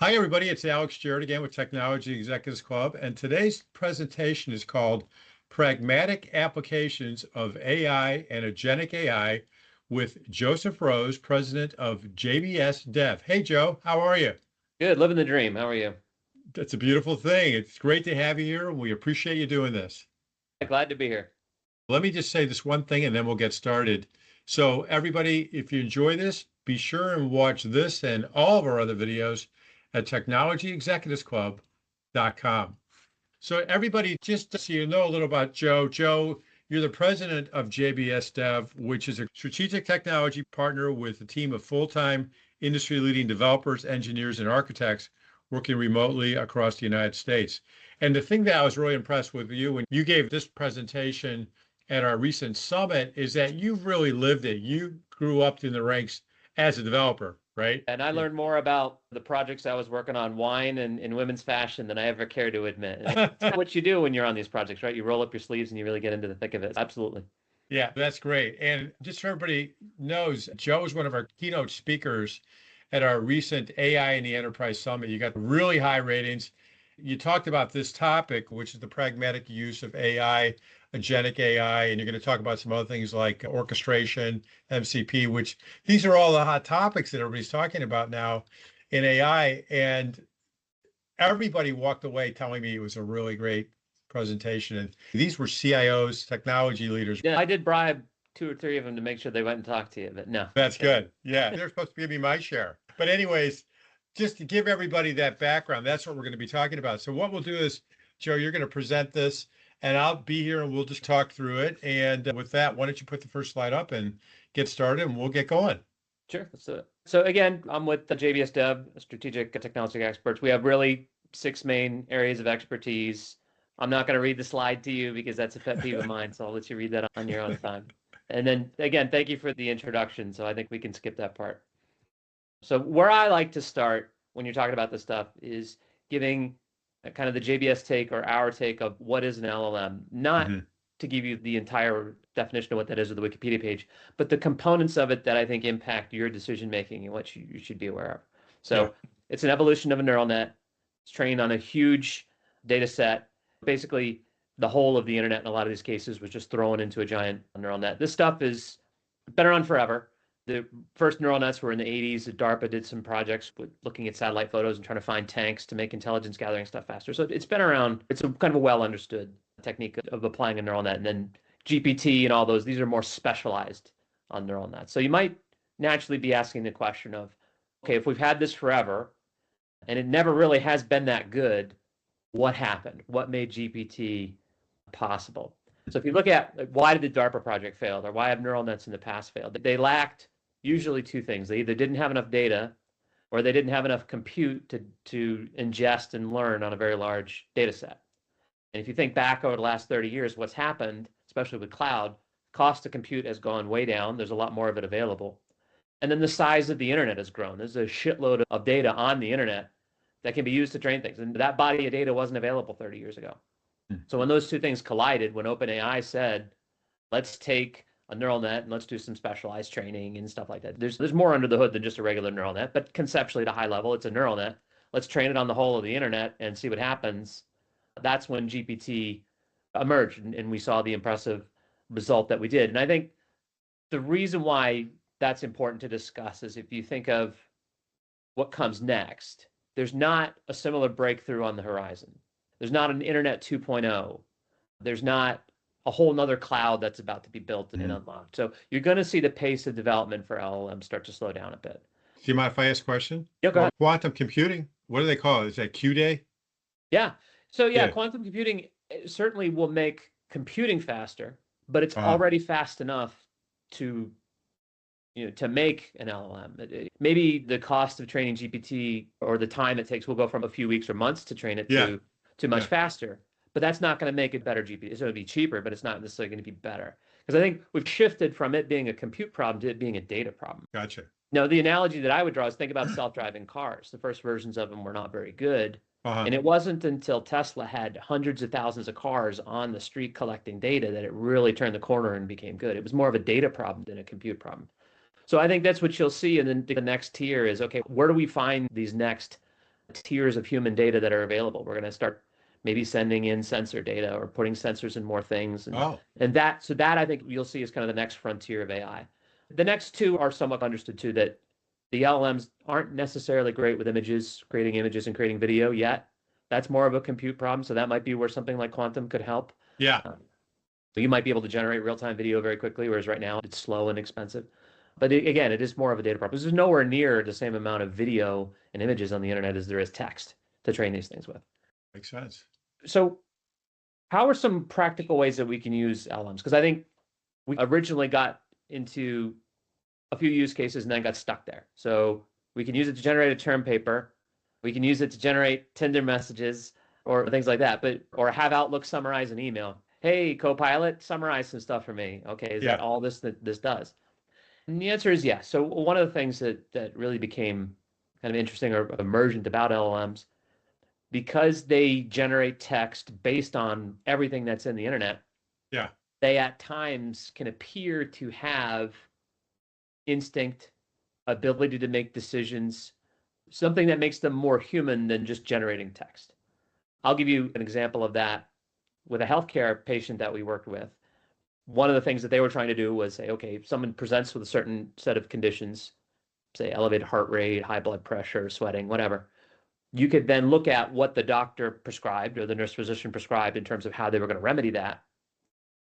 Hi, everybody. It's Alex Jarett again with Technology Executives Club. And today's presentation is called Pragmatic Applications of AI and Agentic AI with Joseph Rose, president of JBS Dev. Hey, Joe, how are you? Good, living the dream. How are you? That's a beautiful thing. It's great to have you here, and we appreciate you doing this. Glad to be here. Let me just say this one thing, and then we'll get started. So, everybody, if you enjoy this, be sure and watch this and all of our other videos at technologyexecutivesclub.com. So everybody, just so you know a little about Joe. Joe, you're the president of JBS Dev, which is a strategic technology partner with a team of full-time industry-leading developers, engineers, and architects working remotely across the United States. And the thing that I was really impressed with you when you gave this presentation at our recent summit is that you've really lived it. You grew up in the ranks as a developer, right? And I learned more about the projects I was working on, wine and women's fashion, than I ever care to admit. It's what you do when you're on these projects, right? You roll up your sleeves and you really get into the thick of it. Absolutely. Yeah, that's great. And just so everybody knows, Joe is one of our keynote speakers at our recent AI in the Enterprise Summit. You got really high ratings. You talked about this topic, which is the pragmatic use of AI, agentic AI, and you're going to talk about some other things like orchestration, MCP, which these are all the hot topics that everybody's talking about now in AI. And everybody walked away telling me it was a really great presentation. And these were CIOs, technology leaders. Yeah, I did bribe two or three of them to make sure they went and talked to you, but no. That's good. Yeah, they're supposed to give me my share. But anyways, just to give everybody that background, that's what we're going to be talking about. So what we'll do is, Joe, you're going to present this, and I'll be here, and we'll just talk through it. And with that, why don't you put the first slide up and get started, and we'll get going. Sure, let's do it. So again, I'm with the JBS Dev, strategic technology experts. We have really 6 main areas of expertise. I'm not going to read the slide to you because that's a pet peeve of mine, so I'll let you read that on your own time. And then again, thank you for the introduction. So I think we can skip that part. So where I like to start when you're talking about this stuff is giving kind of the JBS take or our take of what is an LLM, not to give you the entire definition of what that is or the Wikipedia page, but the components of it that I think impact your decision making and what you should be aware of. So it's an evolution of a neural net. It's trained on a huge data set. Basically, the whole of the internet in a lot of these cases was just thrown into a giant neural net. This stuff has been around forever. The first neural nets were in the 80s. DARPA did some projects with looking at satellite photos and trying to find tanks to make intelligence gathering stuff faster. So it's been around. It's a kind of a well understood technique of applying a neural net. And then GPT and all those, these are more specialized on neural nets. So you might naturally be asking the question of, okay, if we've had this forever and it never really has been that good, what happened? What made GPT possible? So if you look at why did the DARPA project fail, or why have neural nets in the past failed? They lacked usually 2 things. They either didn't have enough data or they didn't have enough compute to ingest and learn on a very large data set. And if you think back over the last 30 years, what's happened, especially with cloud, cost to compute has gone way down. There's a lot more of it available. And then the size of the internet has grown. There's a shitload of data on the internet that can be used to train things. And that body of data wasn't available 30 years ago. So when those 2 things collided, when OpenAI said, let's take a neural net and let's do some specialized training and stuff like that. There's more under the hood than just a regular neural net, but conceptually at a high level, it's a neural net. Let's train it on the whole of the internet and see what happens. That's when GPT emerged and we saw the impressive result that we did. And I think the reason why that's important to discuss is if you think of what comes next, there's not a similar breakthrough on the horizon. There's not an internet 2.0. There's not a whole nother cloud that's about to be built and unlocked. So you're going to see the pace of development for LLM start to slow down a bit. Do you mind if I ask a question? Yeah, go ahead. Quantum computing, what do they call it? Is that Q-Day? Yeah. So quantum computing certainly will make computing faster, but it's already fast enough to make an LLM. Maybe the cost of training GPT or the time it takes will go from a few weeks or months to train it to much faster. But that's not going to make it better GPT. It's going to be cheaper, but it's not necessarily going to be better. Because I think we've shifted from it being a compute problem to it being a data problem. Gotcha. Now, the analogy that I would draw is think about self-driving cars. The first versions of them were not very good. And it wasn't until Tesla had hundreds of thousands of cars on the street collecting data that it really turned the corner and became good. It was more of a data problem than a compute problem. So I think that's what you'll see. And then the next tier is, okay, where do we find these next tiers of human data that are available. We're going to start maybe sending in sensor data or putting sensors in more things. And that I think you'll see is kind of the next frontier of AI. The next two are somewhat understood too, that the LLMs aren't necessarily great with images, creating images and creating video yet. That's more of a compute problem. So that might be where something like quantum could help. Yeah. So you might be able to generate real-time video very quickly, whereas right now it's slow and expensive. But again, it is more of a data problem. There's nowhere near the same amount of video and images on the internet as there is text to train these things with. Makes sense. So how are some practical ways that we can use LLMs? Because I think we originally got into a few use cases and then got stuck there. So we can use it to generate a term paper. We can use it to generate Tinder messages or things like that, or have Outlook summarize an email. Hey, Copilot, summarize some stuff for me. Okay, is that all this does? And the answer is yes. So one of the things that really became kind of interesting or emergent about LLMs, because they generate text based on everything that's in the internet, they at times can appear to have instinct, ability to make decisions, something that makes them more human than just generating text. I'll give you an example of that with a healthcare patient that we worked with. One of the things that they were trying to do was say, okay, if someone presents with a certain set of conditions, say elevated heart rate, high blood pressure, sweating, whatever, you could then look at what the doctor prescribed or the nurse physician prescribed in terms of how they were going to remedy that.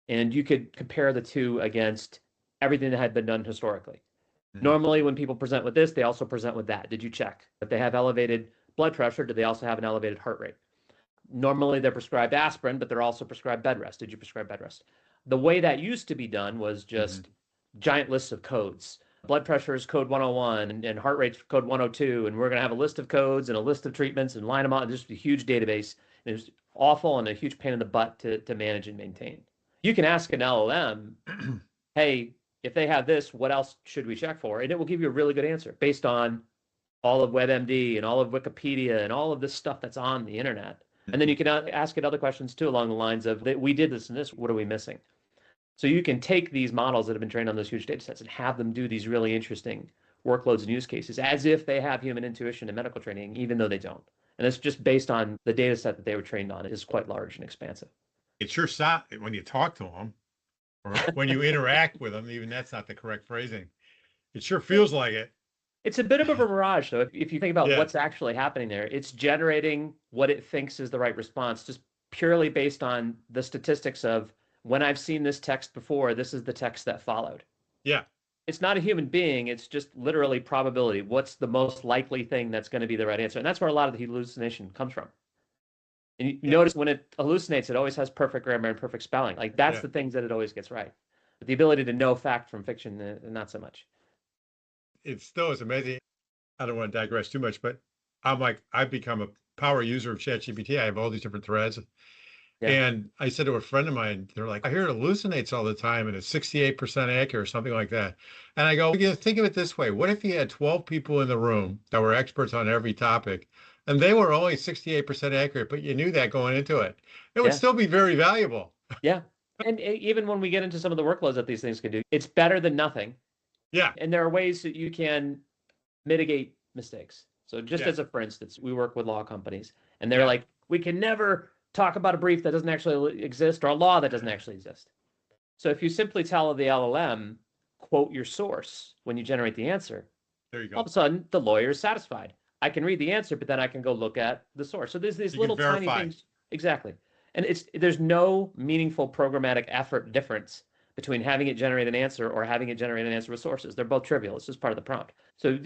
And you could compare the two against everything that had been done historically. Mm-hmm. Normally, when people present with this, they also present with that. Did you check? If they have elevated blood pressure, do they also have an elevated heart rate? Normally, they're prescribed aspirin, but they're also prescribed bed rest. Did you prescribe bed rest? The way that used to be done was just giant lists of codes. Blood pressure is code 101 and heart rate's code 102. And we're going to have a list of codes and a list of treatments and line them out. There's a huge database. And it was awful and a huge pain in the butt to manage and maintain. You can ask an LLM, hey, if they have this, what else should we check for? And it will give you a really good answer based on all of WebMD and all of Wikipedia and all of this stuff that's on the internet. And then you can ask it other questions too along the lines of, we did this and this, what are we missing? So you can take these models that have been trained on those huge data sets and have them do these really interesting workloads and use cases as if they have human intuition and medical training, even though they don't. And it's just based on the data set that they were trained on. It is quite large and expansive. It sure sounds, when you talk to them or when you interact with them, even that's not the correct phrasing. It sure feels like it. It's a bit of a mirage, though. If you think about what's actually happening there, it's generating what it thinks is the right response, just purely based on the statistics of when I've seen this text before, this is the text that followed. Yeah. It's not a human being. It's just literally probability. What's the most likely thing that's going to be the right answer? And that's where a lot of the hallucination comes from. And you notice when it hallucinates, it always has perfect grammar and perfect spelling. Like that's the things that it always gets right. But the ability to know fact from fiction, not so much. It still is amazing. I don't want to digress too much, but I've become a power user of ChatGPT. I have all these different threads. Yeah. And I said to a friend of mine, they're like, I hear it hallucinates all the time and it's 68% accurate or something like that. And I go, think of it this way. What if you had 12 people in the room that were experts on every topic and they were only 68% accurate, but you knew that going into it? It would still be very valuable. Yeah. And even when we get into some of the workloads that these things can do, it's better than nothing. Yeah. And there are ways that you can mitigate mistakes. So just as a for instance, we work with law companies and they're like, we can never talk about a brief that doesn't actually exist or a law that doesn't actually exist. So if you simply tell the LLM, quote your source when you generate the answer, there you go. All of a sudden the lawyer is satisfied. I can read the answer, but then I can go look at the source. So there's these little tiny things. Exactly. And there's no meaningful programmatic effort difference between having it generate an answer or having it generate an answer with sources. They're both trivial. It's just part of the prompt. So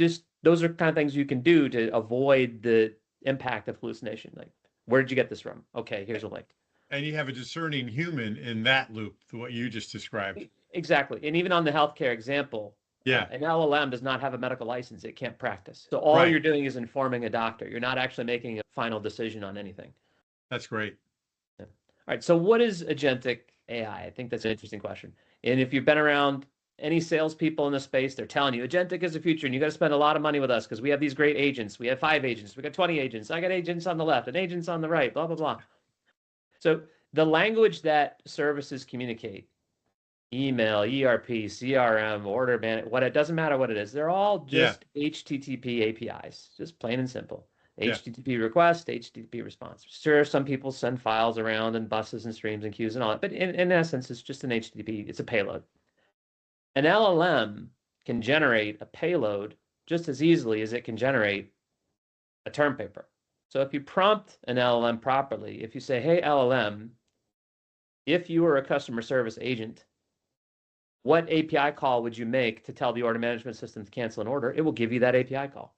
those are kind of things you can do to avoid the impact of hallucination. Like, where did you get this from? Okay, here's a link. And you have a discerning human in that loop, what you just described. Exactly. And even on the healthcare example, an LLM does not have a medical license. It can't practice. So all you're doing is informing a doctor. You're not actually making a final decision on anything. That's great. Yeah. All right. So what is agentic AI? I think that's an interesting question. And if you've been around any salespeople in the space, they're telling you agentic is the future and you got to spend a lot of money with us because we have these great agents. We have 5 agents. We got 20 agents. I got agents on the left and agents on the right, blah, blah, blah. So the language that services communicate, email, ERP, CRM, order management, it doesn't matter what it is. They're all just HTTP APIs, just plain and simple. HTTP request, HTTP response. Sure, some people send files around and buses and streams and queues and all that, but in essence, it's just an HTTP, it's a payload. An LLM can generate a payload just as easily as it can generate a term paper. So if you prompt an LLM properly, if you say, hey, LLM, if you were a customer service agent, what API call would you make to tell the order management system to cancel an order? It will give you that API call.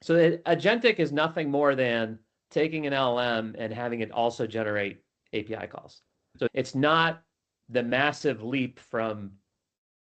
So Agentic is nothing more than taking an LLM and having it also generate API calls. So it's not the massive leap from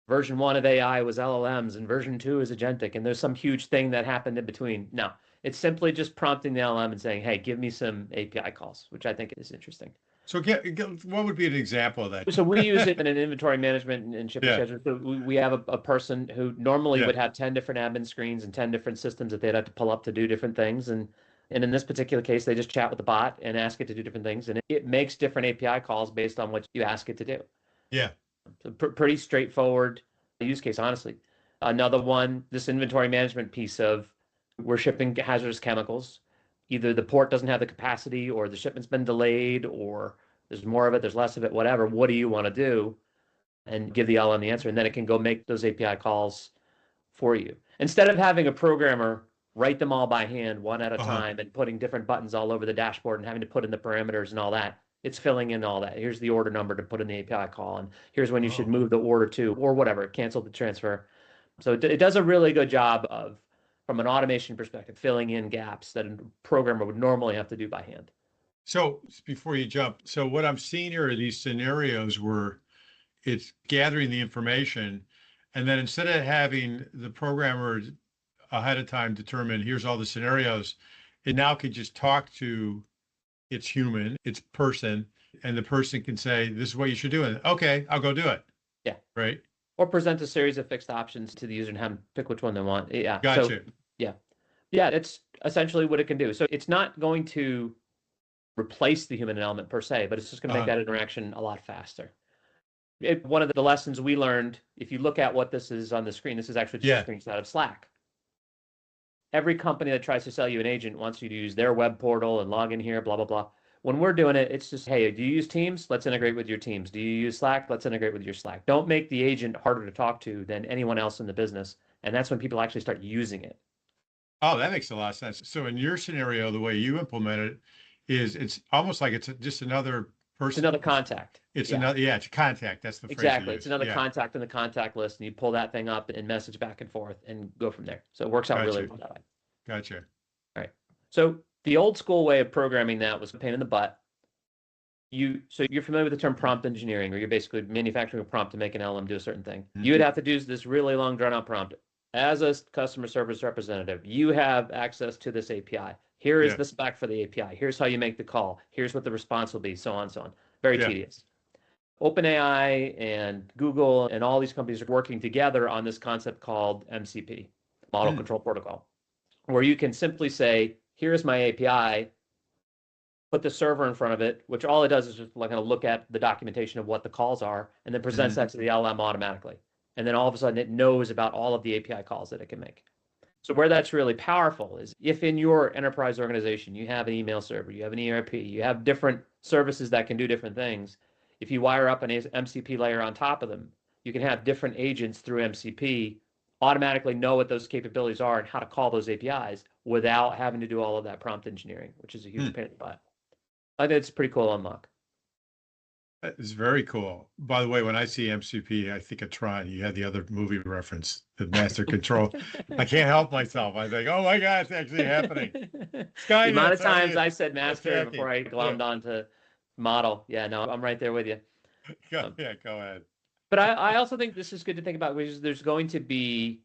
version 1 of AI was LLMs and version 2 is Agentic, and there's some huge thing that happened in between. No, it's simply just prompting the LLM and saying, hey, give me some API calls, which I think is interesting. So what would be an example of that? So we use it in an inventory management and shipping schedule. So we have a person who normally would have 10 different admin screens and 10 different systems that they'd have to pull up to do different things. And in this particular case, they just chat with the bot and ask it to do different things. And it makes different API calls based on what you ask it to do. Yeah. So pretty straightforward use case, honestly. Another one, this inventory management piece of we're shipping hazardous chemicals. Either the port doesn't have the capacity or the shipment's been delayed or there's more of it, there's less of it, whatever. What do you want to do? And give the LLM the answer. And then it can go make those API calls for you. Instead of having a programmer write them all by hand, one at a time, and putting different buttons all over the dashboard and having to put in the parameters and all that, it's filling in all that. Here's the order number to put in the API call. And here's when you should move the order to, or whatever, cancel the transfer. So it does a really good job of, from an automation perspective, filling in gaps that a programmer would normally have to do by hand. So before you jump, so what I'm seeing here are these scenarios where it's gathering the information, and then instead of having the programmer ahead of time determine here's all the scenarios, it now can just talk to its human, its person, and the person can say, this is what you should do. And okay, I'll go do it. Yeah. Right. Or present a series of fixed options to the user and have them pick which one they want. Yeah. Gotcha. So, yeah, it's essentially what it can do. So it's not going to replace the human element per se, but it's just going to make that interaction a lot faster. One of the lessons we learned, if you look at what this is on the screen, this is actually just a screenshot of Slack. Every company that tries to sell you an agent wants you to use their web portal and log in here, blah, blah, blah. When we're doing it, it's just, hey, do you use Teams? Let's integrate with your Teams. Do you use Slack? Let's integrate with your Slack. Don't make the agent harder to talk to than anyone else in the business. And that's when people actually start using it. Oh, that makes a lot of sense. So in your scenario, the way you implement it is it's almost like it's just another person. It's another contact. It's another, it's a contact. That's the phrase. Exactly. It's another contact in the contact list, and you pull that thing up and message back and forth and go from there. So it works out really well that way. Gotcha. All right. So the old school way of programming that was a pain in the butt. So you're familiar with the term prompt engineering, or you're basically manufacturing a prompt to make an LLM do a certain thing. You would have to do this really long drawn out prompt. As a customer service representative, you have access to this API. Here is the spec for the API. Here's how you make the call. Here's what the response will be, so on and so on. Very tedious. OpenAI and Google and all these companies are working together on this concept called MCP, Model Control Protocol, where you can simply say, here's my API, put the server in front of it, which all it does is just like look at the documentation of what the calls are, and then presents that to the LLM automatically. And then all of a sudden it knows about all of the API calls that it can make. So where that's really powerful is if in your enterprise organization, you have an email server, you have an ERP, you have different services that can do different things. If you wire up an MCP layer on top of them, you can have different agents through MCP automatically know what those capabilities are and how to call those APIs without having to do all of that prompt engineering, which is a huge pain in the butt. I think it's a pretty cool unlock. It's very cool. By the way, when I see MCP, I think of Tron. You had the other movie reference, the Master Control. I can't help myself. I think, oh my God, it's actually happening. The amount of times I said Master before I glommed onto Model. Yeah, no, I'm right there with you. Go ahead. But I also think this is good to think about, because there's going to be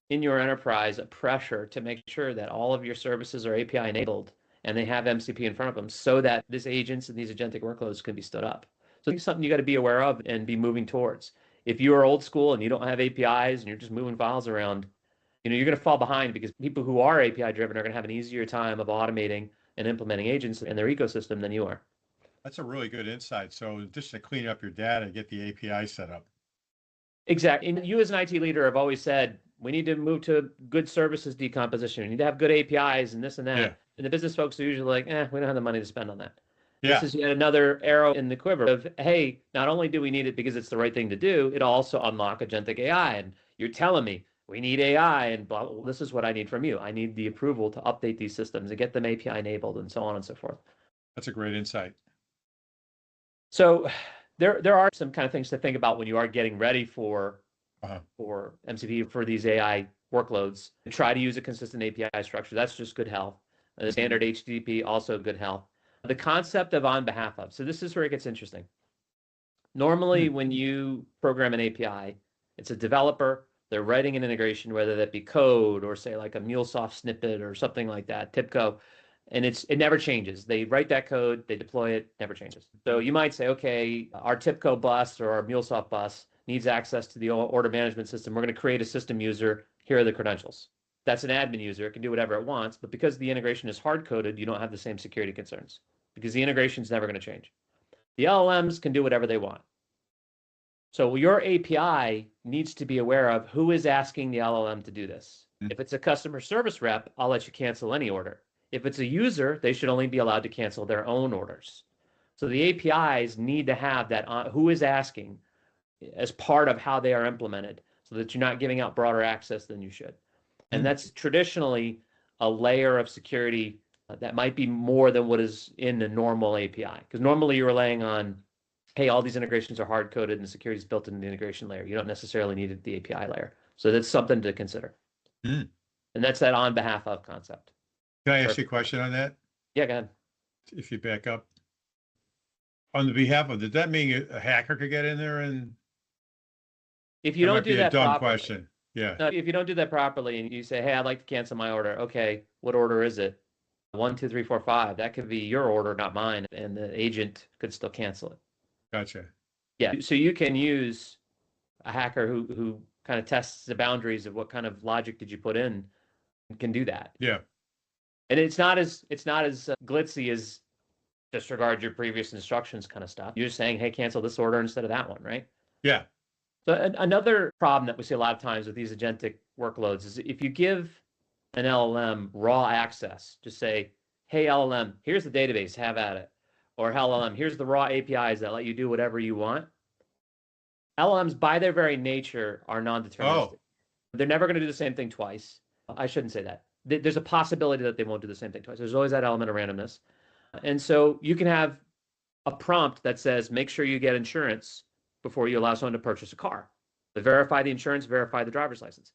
in your enterprise a pressure to make sure that all of your services are API enabled and they have MCP in front of them so that these agents and these agentic workloads can be stood up. So it's something you got to be aware of and be moving towards. If you are old school and you don't have APIs and you're just moving files around, you're going to fall behind, because people who are API driven are going to have an easier time of automating and implementing agents in their ecosystem than you are. That's a really good insight. So just to clean up your data, get the API set up. Exactly. And you as an IT leader have always said, We need to move to good services decomposition. We need to have good APIs and this and that. Yeah. And the business folks are usually like, we don't have the money to spend on that. Yeah. This is yet another arrow in the quiver of, hey, not only do we need it because it's the right thing to do, it also unlock agentic AI. And you're telling me we need AI and blah, blah, blah. This is what I need from you. I need the approval to update these systems and get them API enabled and so on and so forth. That's a great insight. So there are some kind of things to think about when you are getting ready for MCP for these AI workloads. Try to use a consistent API structure. That's just good health. The standard HTTP, also good health. The concept of on behalf of. So this is where it gets interesting. Normally, when you program an API, it's a developer. They're writing an integration, whether that be code or say like a MuleSoft snippet or something like that, TIBCO, and it never changes. They write that code, they deploy it, never changes. So you might say, okay, our TIBCO bus or our MuleSoft bus needs access to the order management system. We're going to create a system user. Here are the credentials. That's an admin user. It can do whatever it wants, but because the integration is hard-coded, you don't have the same security concerns because the integration is never going to change. The LLMs can do whatever they want. So your API needs to be aware of who is asking the LLM to do this. If it's a customer service rep, I'll let you cancel any order. If it's a user, they should only be allowed to cancel their own orders. So the APIs need to have that who is asking as part of how they are implemented so that you're not giving out broader access than you should. And that's traditionally a layer of security that might be more than what is in the normal API. Because normally you're relying on, hey, all these integrations are hard-coded and security is built into the integration layer. You don't necessarily need the API layer. So that's something to consider. And that's that on behalf of concept. Can I ask you a question on that? Yeah, go ahead. If you back up. On the behalf of, did that mean a hacker could get in there and? If you don't do that dumb properly, question. Yeah. No, if you don't do that properly and you say, hey, I'd like to cancel my order. Okay, what order is it? 1, 2, 3, 4, 5. That could be your order, not mine. And the agent could still cancel it. Gotcha. Yeah. So you can use a hacker who kind of tests the boundaries of what kind of logic did you put in and can do that. Yeah. And it's not as glitzy as disregard your previous instructions kind of stuff. You're just saying, hey, cancel this order instead of that one, right? Yeah. So another problem that we see a lot of times with these agentic workloads is if you give an LLM raw access, just say, hey, LLM, here's the database, have at it. Or LLM, here's the raw APIs that let you do whatever you want. LLMs, by their very nature, are non-deterministic. They're never going to do the same thing twice. I shouldn't say that. There's a possibility that they won't do the same thing twice. There's always that element of randomness. And so you can have a prompt that says, make sure you get insurance before you allow someone to purchase a car. Verify the insurance, verify the driver's license.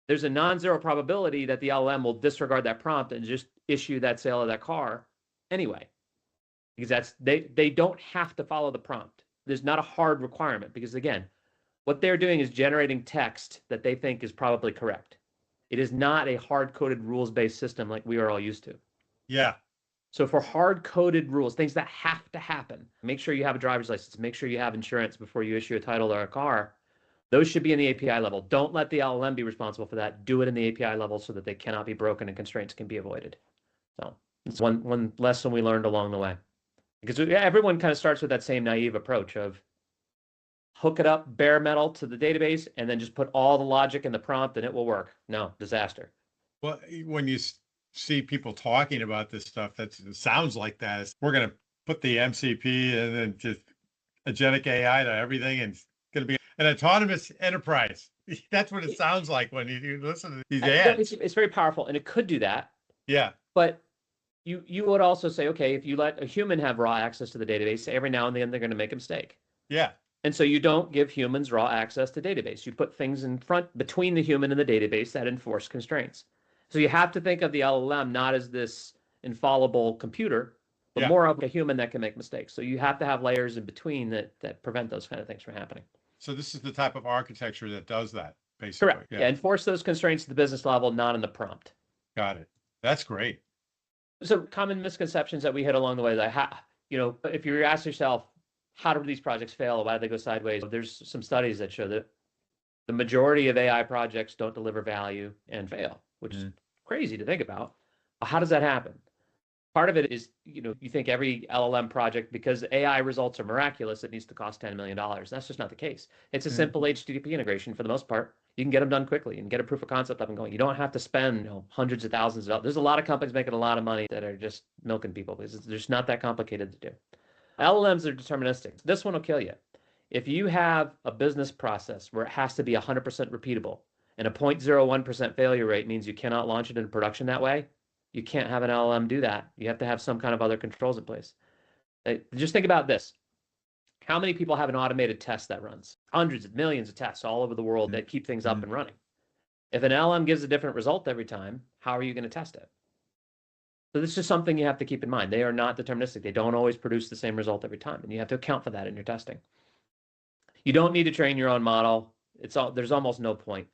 There's a non-zero probability that the LLM will disregard that prompt and just issue that sale of that car anyway. Because they don't have to follow the prompt. There's not a hard requirement because, again, what they're doing is generating text that they think is probably correct. It is not a hard-coded rules-based system like we are all used to. Yeah. So for hard-coded rules, things that have to happen, make sure you have a driver's license, make sure you have insurance before you issue a title or a car. Those should be in the API level. Don't let the LLM be responsible for that. Do it in the API level so that they cannot be broken and constraints can be avoided. So it's one lesson we learned along the way. Because everyone kind of starts with that same naive approach of hook it up bare metal to the database and then just put all the logic in the prompt and it will work. No, disaster. Well, when you see people talking about this stuff, it sounds like that. We're going to put the MCP and then just agentic AI to everything and it's going to be an autonomous enterprise. That's what it sounds like when you listen to these ads. It's very powerful and it could do that. Yeah. But you would also say, okay, if you let a human have raw access to the database, every now and then they're going to make a mistake. Yeah. And so you don't give humans raw access to database. You put things in front between the human and the database that enforce constraints. So you have to think of the LLM not as this infallible computer, but more of a human that can make mistakes. So you have to have layers in between that prevent those kind of things from happening. So this is the type of architecture that does that, basically. Correct. Yeah, enforce those constraints at the business level, not in the prompt. Got it. That's great. So common misconceptions that we hit along the way, like, if you ask yourself, how do these projects fail? Why do they go sideways? There's some studies that show that the majority of AI projects don't deliver value and fail, which is crazy to think about. How does that happen? Part of it is, you think every LLM project, because AI results are miraculous, it needs to cost $10 million. That's just not the case. It's a simple HTTP integration for the most part. You can get them done quickly and get a proof of concept up and going. You don't have to spend hundreds of thousands of dollars. There's a lot of companies making a lot of money that are just milking people because it's just not that complicated to do. LLMs are deterministic. This one will kill you. If you have a business process where it has to be 100% repeatable and a 0.01% failure rate means you cannot launch it in production that way, you can't have an LLM do that. You have to have some kind of other controls in place. Just think about this. How many people have an automated test that runs? Hundreds of millions of tests all over the world that keep things up and running. If an LLM gives a different result every time, how are you going to test it? So this is just something you have to keep in mind. They are not deterministic. They don't always produce the same result every time, and you have to account for that in your testing. You don't need to train your own model. There's almost no point.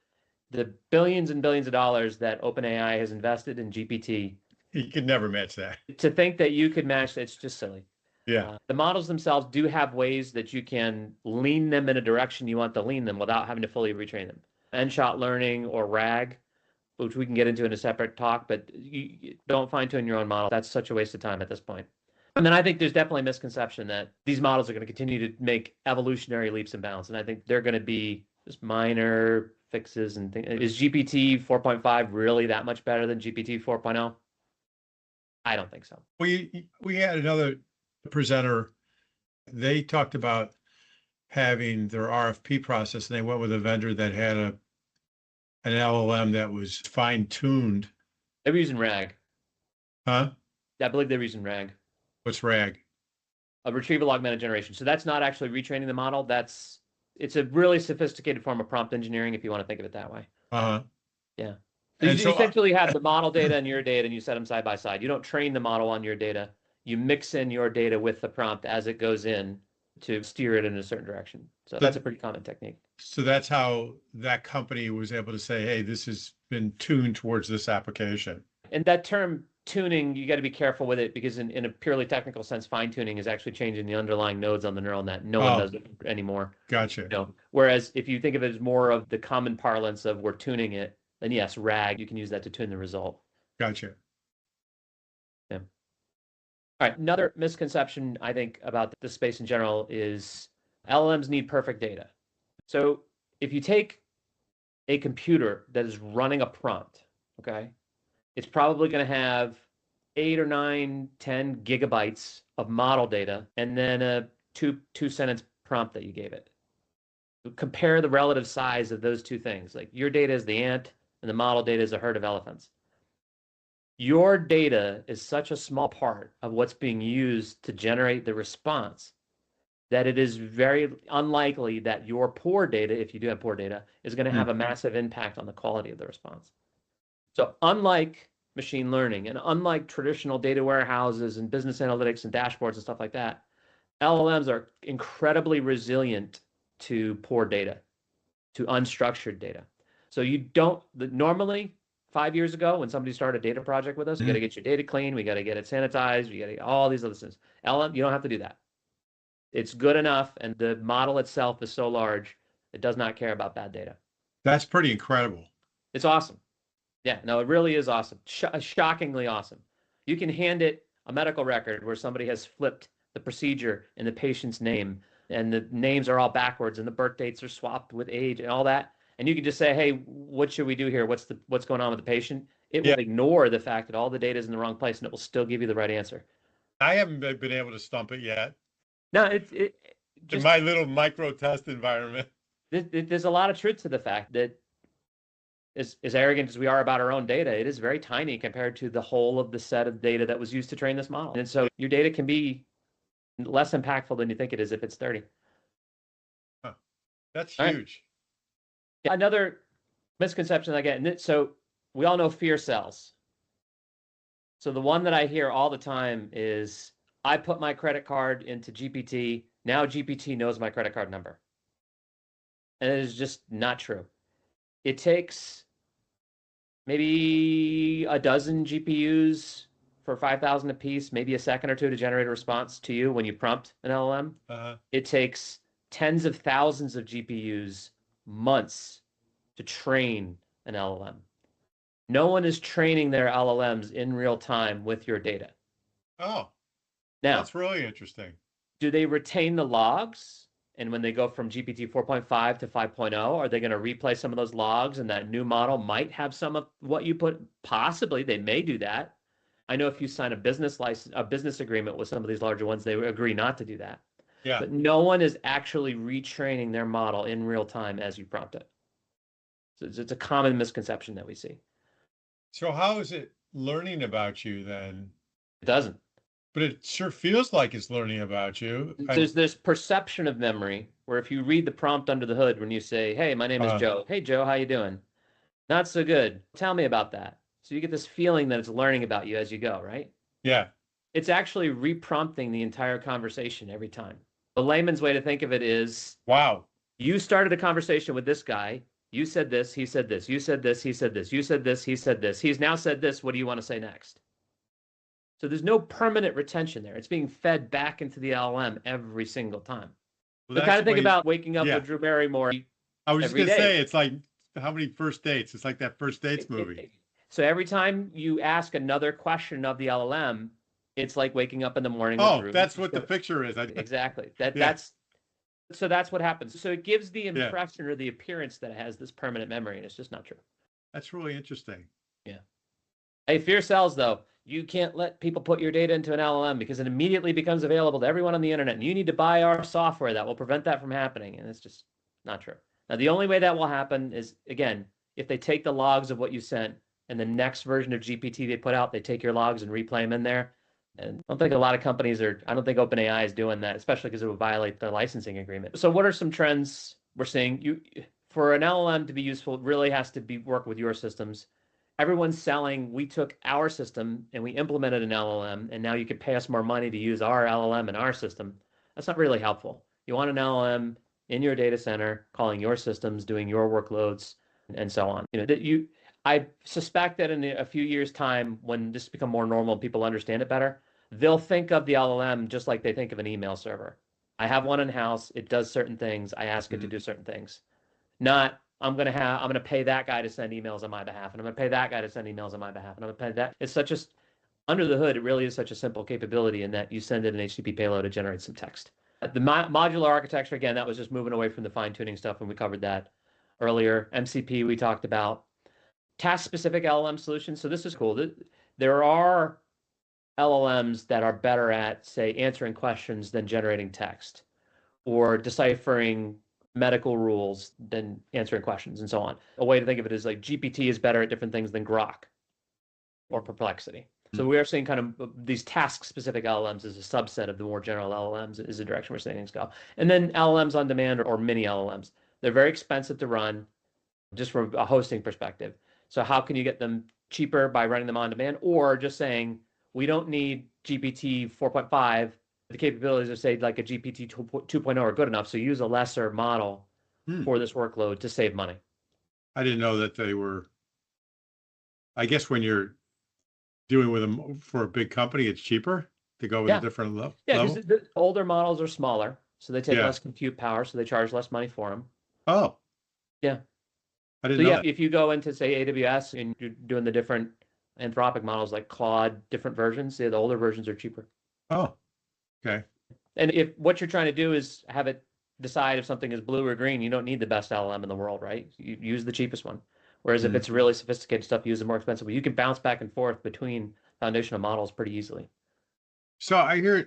The billions and billions of dollars that OpenAI has invested in GPT, you could never match that. To think that you could match, it's just silly. Yeah. The models themselves do have ways that you can lean them in a direction you want to lean them without having to fully retrain them. End-shot learning or RAG, which we can get into in a separate talk, but you don't fine-tune your own model. That's such a waste of time at this point. And then I think there's definitely a misconception that these models are going to continue to make evolutionary leaps and bounds. And I think they're going to be just minor fixes and things. Is GPT 4.5 really that much better than GPT 4.0? I don't think so. We had another presenter. They talked about having their RFP process, and they went with a vendor that had an LLM that was fine-tuned. They were using RAG. Huh? I believe they were using RAG. What's RAG? A retrieval augmented generation. So that's not actually retraining the model. It's a really sophisticated form of prompt engineering, if you want to think of it that way. Uh-huh. Yeah. So you essentially have the model data and your data, and you set them side by side. You don't train the model on your data. You mix in your data with the prompt as it goes in to steer it in a certain direction. So that's a pretty common technique. So that's how that company was able to say, hey, this has been tuned towards this application. And that term tuning, you got to be careful with it because in a purely technical sense, fine tuning is actually changing the underlying nodes on the neural net. No one does it anymore. Gotcha. Whereas if you think of it as more of the common parlance of we're tuning it, then yes, RAG, you can use that to tune the result. Gotcha. Yeah. All right. Another misconception, I think, about the space in general is LLMs need perfect data. So if you take a computer that is running a prompt, okay, it's probably going to have 8 or 9, 10 gigabytes of model data and then a two-sentence prompt that you gave it. Compare the relative size of those two things. Like your data is the ant and the model data is a herd of elephants. Your data is such a small part of what's being used to generate the response that it is very unlikely that your poor data, if you do have poor data, is going to have a massive impact on the quality of the response. So unlike machine learning and unlike traditional data warehouses and business analytics and dashboards and stuff like that, LLMs are incredibly resilient to poor data, to unstructured data. So normally 5 years ago, when somebody started a data project with us, you got to get your data clean, we got to get it sanitized, we got to get all these other things. LLM, you don't have to do that. It's good enough, and the model itself is so large, it does not care about bad data. That's pretty incredible. It's awesome. Yeah, no, it really is awesome. Shockingly awesome. You can hand it a medical record where somebody has flipped the procedure in the patient's name, and the names are all backwards, and the birth dates are swapped with age and all that. And you can just say, hey, what should we do here? What's going on with the patient? It will ignore the fact that all the data is in the wrong place, and it will still give you the right answer. I haven't been able to stump it yet. No, it's in my little micro test environment. There's a lot of truth to the fact that as arrogant as we are about our own data, it is very tiny compared to the whole of the set of data that was used to train this model. And so your data can be less impactful than you think it is if it's 30. Huh. That's huge. Right. Another misconception I get, and so we all know fear sells. So the one that I hear all the time is, I put my credit card into GPT, now GPT knows my credit card number. And it is just not true. It takes maybe a dozen GPUs for 5,000 a piece, maybe a second or two to generate a response to you when you prompt an LLM. It takes tens of thousands of GPUs, months to train an LLM. No one is training their LLMs in real time with your data. Oh, now that's really interesting. Do they retain the logs And when they go from GPT 4.5 to 5.0, are they going to replay some of those logs and that new model might have some of what you put? Possibly, they may do that. I know if you sign a business license, a business agreement with some of these larger ones, they agree not to do that. Yeah. But no one is actually retraining their model in real time as you prompt it. So it's a common misconception that we see. So how is it learning about you then? It doesn't. But it sure feels like it's learning about you. There's this perception of memory where if you read the prompt under the hood, when you say, hey, my name is Joe. Hey, Joe, how you doing? Not so good. Tell me about that. So you get this feeling that it's learning about you as you go, right? Yeah. It's actually reprompting the entire conversation every time. The layman's way to think of it is, wow, you started a conversation with this guy. You said this, he said this. You said this, he said this. You said this, he said this. He's now said this. What do you want to say next? So there's no permanent retention there. It's being fed back into the LLM every single time. Well, so kind of think about waking up yeah. with Drew Barrymore. I was just going to say, it's like how many first dates? It's like that first dates movie. So every time you ask another question of the LLM, it's like waking up in the morning. Oh, that's what the picture is. Exactly. That's what happens. So it gives the impression or the appearance that it has this permanent memory, and it's just not true. That's really interesting. Yeah. Hey, fear sells though. You can't let people put your data into an LLM because it immediately becomes available to everyone on the internet, and you need to buy our software that will prevent that from happening. And it's just not true. Now, the only way that will happen is, again, if they take the logs of what you sent and the next version of GPT they put out, they take your logs and replay them in there. And I don't think a lot of companies I don't think OpenAI is doing that, especially because it would violate the licensing agreement. So what are some trends we're seeing? For an LLM to be useful, it really has to work with your systems. Everyone's selling, we took our system and we implemented an LLM, and now you could pay us more money to use our LLM in our system. That's not really helpful. You want an LLM in your data center, calling your systems, doing your workloads, and so on. I suspect that in a few years' time, when this become more normal, people understand it better, they'll think of the LLM just like they think of an email server. I have one in-house. It does certain things. I ask it to do certain things. Not, I'm going to pay that guy to send emails on my behalf, and I'm going to pay that guy to send emails on my behalf, and I'm going to pay that. It's under the hood, it really is such a simple capability in that you send it an HTTP payload to generate some text. The modular architecture, again, that was just moving away from the fine-tuning stuff, and we covered that earlier. MCP, we talked about. Task-specific LLM solutions. So this is cool. There are LLMs that are better at, say, answering questions than generating text, or deciphering medical rules than answering questions, and so on. A way to think of it is like GPT is better at different things than Grok or Perplexity. So we are seeing kind of these task-specific LLMs as a subset of the more general LLMs is the direction we're seeing things go. And then LLMs on demand or mini LLMs. They're very expensive to run just from a hosting perspective. So how can you get them cheaper by running them on demand, or just saying, we don't need GPT 4.5. The capabilities of, say, like a GPT 2.0 are good enough. So use a lesser model for this workload to save money. I didn't know that they were, I guess when you're doing with them for a big company, it's cheaper to go with a different level. Yeah, because the older models are smaller, so they take less compute power, so they charge less money for them. Oh. Yeah. I didn't know that. If you go into, say, AWS and you're doing the different Anthropic models like Claude, different versions, the older versions are cheaper. Oh, okay. And if what you're trying to do is have it decide if something is blue or green, you don't need the best LLM in the world, right? You use the cheapest one. Whereas if it's really sophisticated stuff, you use the more expensive one. You can bounce back and forth between foundational models pretty easily. So I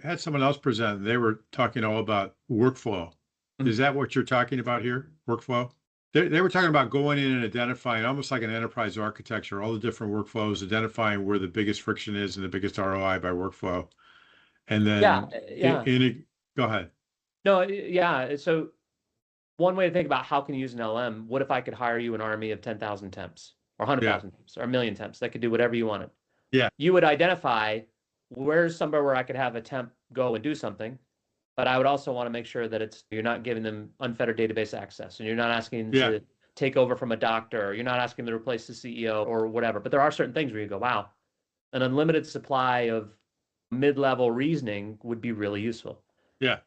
had someone else present. They were talking all about workflow. Is that what you're talking about here? Workflow? They were talking about going in and identifying, almost like an enterprise architecture, all the different workflows, identifying where the biggest friction is and the biggest ROI by workflow. And then, go ahead. No, yeah. So one way to think about how can you use an LM, what if I could hire you an army of 10,000 temps or 100,000 temps or a million temps that could do whatever you wanted? Yeah. You would identify where's somewhere where I could have a temp go and do something. But I would also want to make sure that you're not giving them unfettered database access, and you're not asking them to take over from a doctor, or you're not asking them to replace the CEO or whatever. But there are certain things where you go, wow, an unlimited supply of mid-level reasoning would be really useful. Yeah.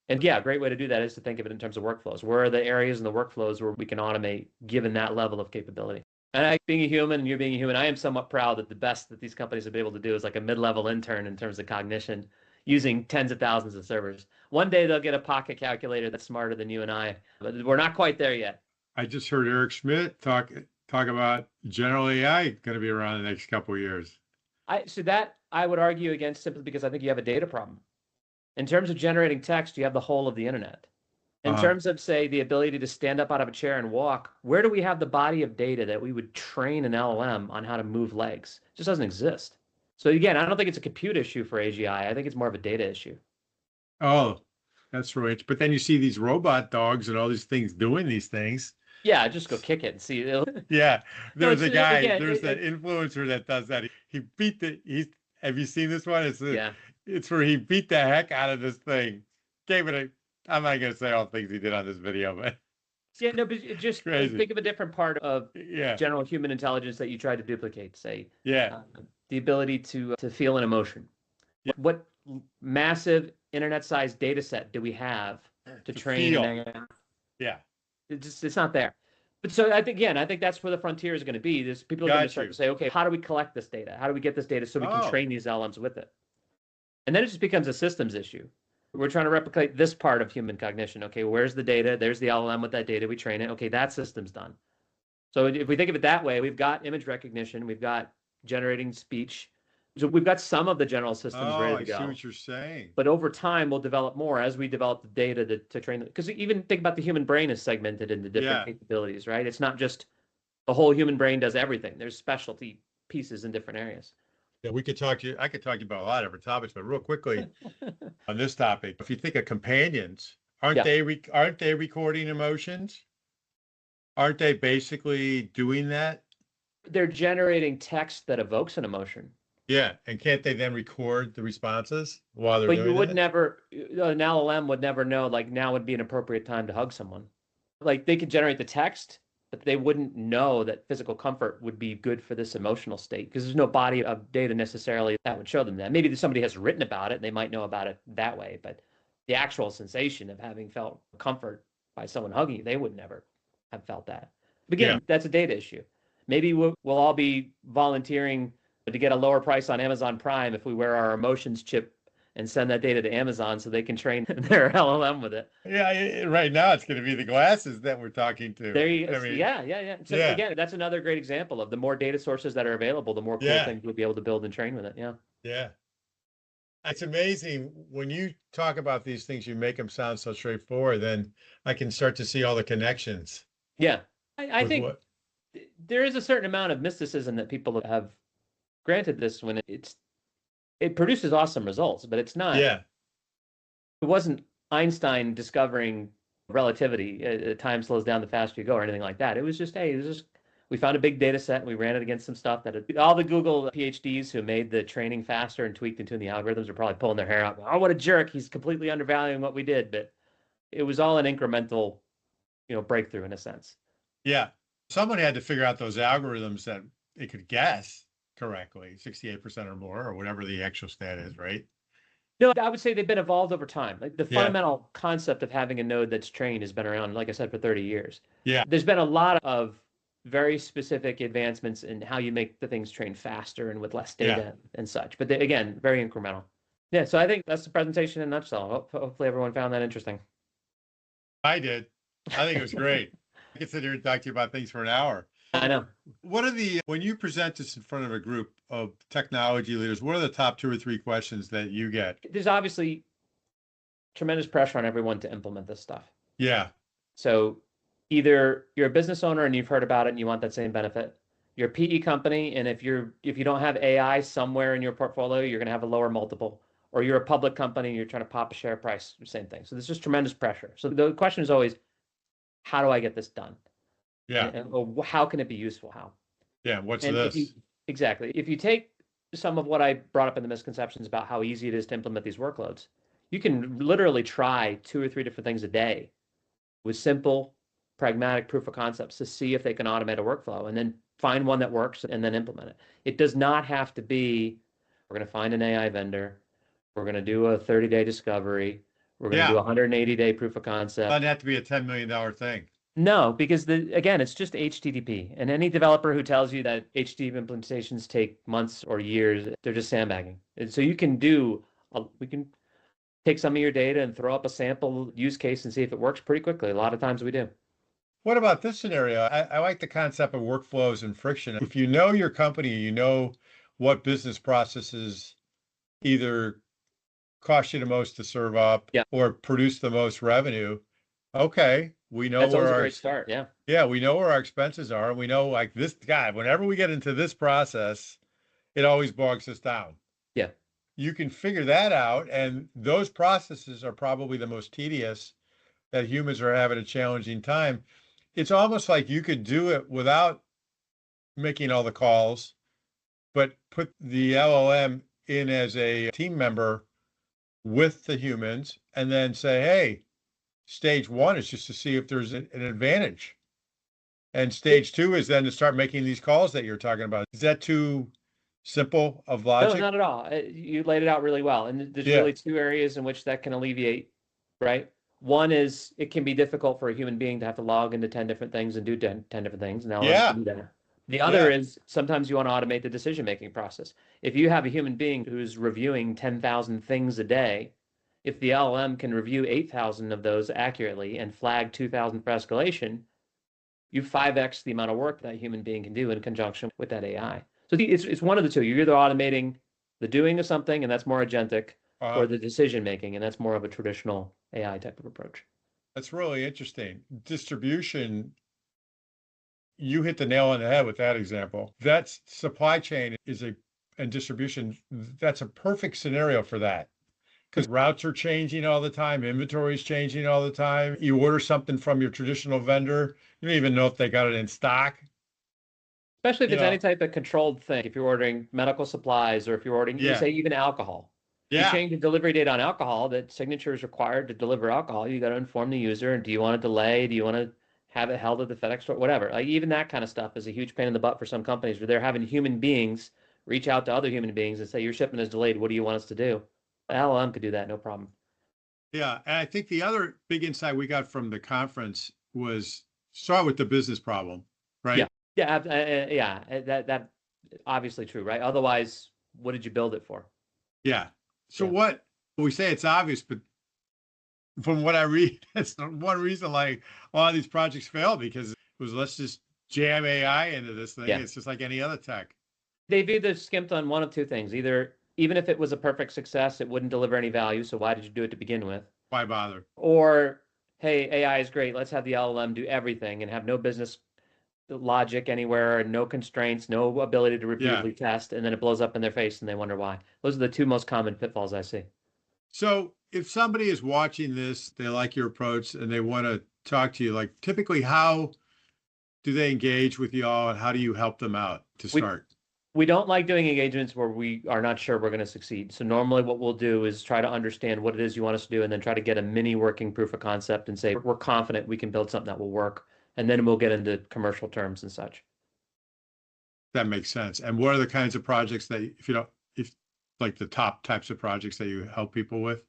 And a great way to do that is to think of it in terms of workflows. Where are the areas in the workflows where we can automate given that level of capability? And being a human and you're being a human, I am somewhat proud that the best that these companies have been able to do is like a mid-level intern in terms of cognition. using tens of thousands of servers. One day they'll get a pocket calculator that's smarter than you and I, but we're not quite there yet. I just heard Eric Schmidt talk about general AI going to be around the next couple of years. So that I would argue against simply because I think you have a data problem. In terms of generating text, you have the whole of the internet. In terms of, say, the ability to stand up out of a chair and walk, where do we have the body of data that we would train an LLM on how to move legs? It just doesn't exist. So again, I don't think it's a compute issue for AGI. I think it's more of a data issue. Oh, that's right. But then you see these robot dogs and all these things doing these things. Yeah, just go kick it and see. Yeah, there's a guy, again, there's that influencer that does that. Have you seen this one? It's where he beat the heck out of this thing. I'm not going to say all the things he did on this video, but yeah, no, but just crazy. Think of a different part of general human intelligence that you try to duplicate. Say, the ability to feel an emotion. Yeah. What massive internet-sized data set do we have to train an AI? Yeah, it's not there. But so I think that's where the frontier is going to be. There's people are going to start to say, okay, how do we collect this data? How do we get this data so we can train these LLMs with it? And then it just becomes a systems issue. We're trying to replicate this part of human cognition. Okay, where's the data? There's the LLM with that data. We train it. Okay, that system's done. So if we think of it that way, we've got image recognition. We've got generating speech. So we've got some of the general systems ready to go. I see what you're saying. But over time, we'll develop more as we develop the data to train them. Because even think about the human brain is segmented into different capabilities, right? It's not just the whole human brain does everything. There's specialty pieces in different areas. Yeah, I could talk to you about a lot of different topics, but real quickly on this topic, if you think of companions, aren't they recording emotions? Aren't they basically doing that? They're generating text that evokes an emotion. Yeah, and can't they then record the responses while they're doing it? But you would never, an LLM would never know, like, now would be an appropriate time to hug someone. Like, they could generate the text, but they wouldn't know that physical comfort would be good for this emotional state because there's no body of data necessarily that would show them that. Maybe somebody has written about it and they might know about it that way, but the actual sensation of having felt comfort by someone hugging you, they would never have felt that. But again, that's a data issue. Maybe we'll all be volunteering to get a lower price on Amazon Prime if we wear our emotions chip and send that data to Amazon so they can train their LLM with it. Yeah, right now it's going to be the glasses that we're talking to. There you go. Yeah. So again, that's another great example of the more data sources that are available, the more cool things we'll be able to build and train with it. Yeah. Yeah. It's amazing when you talk about these things, you make them sound so straightforward, then I can start to see all the connections. Yeah. I think there is a certain amount of mysticism that people have granted this when it produces awesome results, but it's not. Yeah. It wasn't Einstein discovering relativity, time slows down the faster you go, or anything like that. It was just, we found a big data set and we ran it against some stuff that all the Google PhDs who made the training faster and tweaked into the algorithms are probably pulling their hair out. Oh, what a jerk. He's completely undervaluing what we did. But it was all an incremental, breakthrough in a sense. Yeah. Someone had to figure out those algorithms that it could guess correctly, 68% or more, or whatever the actual stat is, right? No, I would say they've been evolved over time. Like the fundamental concept of having a node that's trained has been around, like I said, for 30 years. Yeah. There's been a lot of very specific advancements in how you make the things train faster and with less data and such. But again, very incremental. Yeah, so I think that's the presentation in a nutshell. Hopefully everyone found that interesting. I did. I think it was great. I could sit here and talk to you about things for an hour. I know. When you present this in front of a group of technology leaders, what are the top 2 or 3 questions that you get? There's obviously tremendous pressure on everyone to implement this stuff. Yeah. So either you're a business owner and you've heard about it and you want that same benefit. You're a PE company, and if you don't have AI somewhere in your portfolio, you're going to have a lower multiple. Or you're a public company and you're trying to pop a share price, same thing. So there's just tremendous pressure. So the question is always, how do I get this done? Yeah. Or how can it be useful? How? Yeah. What's this? Exactly. If you take some of what I brought up in the misconceptions about how easy it is to implement these workloads, you can literally try 2 or 3 different things a day with simple, pragmatic proof of concepts to see if they can automate a workflow and then find one that works and then implement it. It does not have to be, we're going to find an AI vendor. We're going to do a 30-day discovery. We're going to do a 180-day proof of concept. It doesn't have to be a $10 million thing. No, because again, it's just HTTP. And any developer who tells you that HTTP implementations take months or years, they're just sandbagging. And so you can take some of your data and throw up a sample use case and see if it works pretty quickly. A lot of times we do. What about this scenario? I like the concept of workflows and friction. If you know your company, you know what business processes either cost you the most to serve up Yeah. or produce the most revenue. Okay, we know That's where always a our great start. Yeah. yeah, we know where our expenses are, and we know like this guy, whenever we get into this process, it always bogs us down. Yeah. You can figure that out, and those processes are probably the most tedious that humans are having a challenging time. It's almost like you could do it without making all the calls, but put the LLM in as a team member with the humans and then say, hey, stage one is just to see if there's an advantage. And stage two is then to start making these calls that you're talking about. Is that too simple of No, logic? not at all. You laid it out really well. And there's Yeah. really two areas in which that can alleviate, right? One is it can be difficult for a human being to have to log into 10 different things and do 10 different things. And LLMs Yeah. can do that. The other is sometimes you want to automate the decision-making process. If you have a human being who's reviewing 10,000 things a day, if the LLM can review 8,000 of those accurately and flag 2,000 for escalation, you 5x the amount of work that human being can do in conjunction with that AI. So it's one of the two. You're either automating the doing of something, and that's more agentic, or the decision making, and that's more of a traditional AI type of approach. That's really interesting. Distribution, you hit the nail on the head with that example. That's supply chain and distribution, that's a perfect scenario for that. Because routes are changing all the time, inventory is changing all the time. You order something from your traditional vendor, you don't even know if they got it in stock. Especially if You it's any know, type of controlled thing. If you're ordering medical supplies or if you're ordering, you yeah, say even alcohol. You yeah, change the delivery date on alcohol, that signature is required to deliver alcohol. You got to inform the user. And do you want to delay? Do you want to have it held at the FedEx store? Whatever. Like even that kind of stuff is a huge pain in the butt for some companies where they're having human beings reach out to other human beings and say, your shipment is delayed. What do you want us to do? LLM could do that, no problem. yeah. And I think the other big insight we got from the conference was start with the business problem, right? Yeah. Yeah. That obviously true, right? Otherwise, what did you build it for? Yeah. So Yeah. what we say it's obvious, but from what I read, that's one reason like a lot of these projects fail because it was let's just jam AI into this thing. Yeah. It's just like any other tech. They've either skimped on one of two things. Either even if it was a perfect success, it wouldn't deliver any value. So why did you do it to begin with? Why bother? Or, hey, AI is great. Let's have the LLM do everything and have no business logic anywhere, no constraints, no ability to repeatedly test, and then it blows up in their face and they wonder why. Those are the two most common pitfalls I see. So if somebody is watching this, they like your approach and they want to talk to you, like typically how do they engage with y'all and how do you help them out to start? We don't like doing engagements where we are not sure we're going to succeed. So normally what we'll do is try to understand what it is you want us to do and then try to get a mini working proof of concept and say, we're confident we can build something that will work. And then we'll get into commercial terms and such. That makes sense. And what are the kinds of projects that if like the top types of projects that you help people with?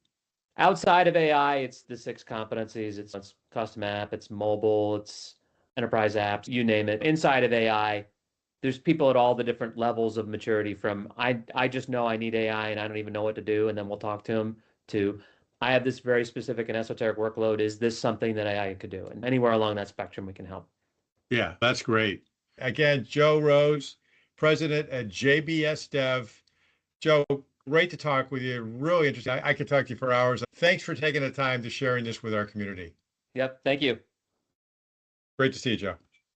Outside of AI, it's the 6 competencies. It's custom app, it's mobile, it's enterprise apps, you name it. Inside of AI, there's people at all the different levels of maturity from I just know I need AI and I don't even know what to do, and then we'll talk to them, to I have this very specific and esoteric workload. Is this something that AI could do? And anywhere along that spectrum, we can help. Yeah, that's great. Again, Joe Rose, president at JBS Dev. Joe, great to talk with you. Really interesting. I could talk to you for hours. Thanks for taking the time to sharing this with our community. Yep. Thank you. Great to see you, Joe.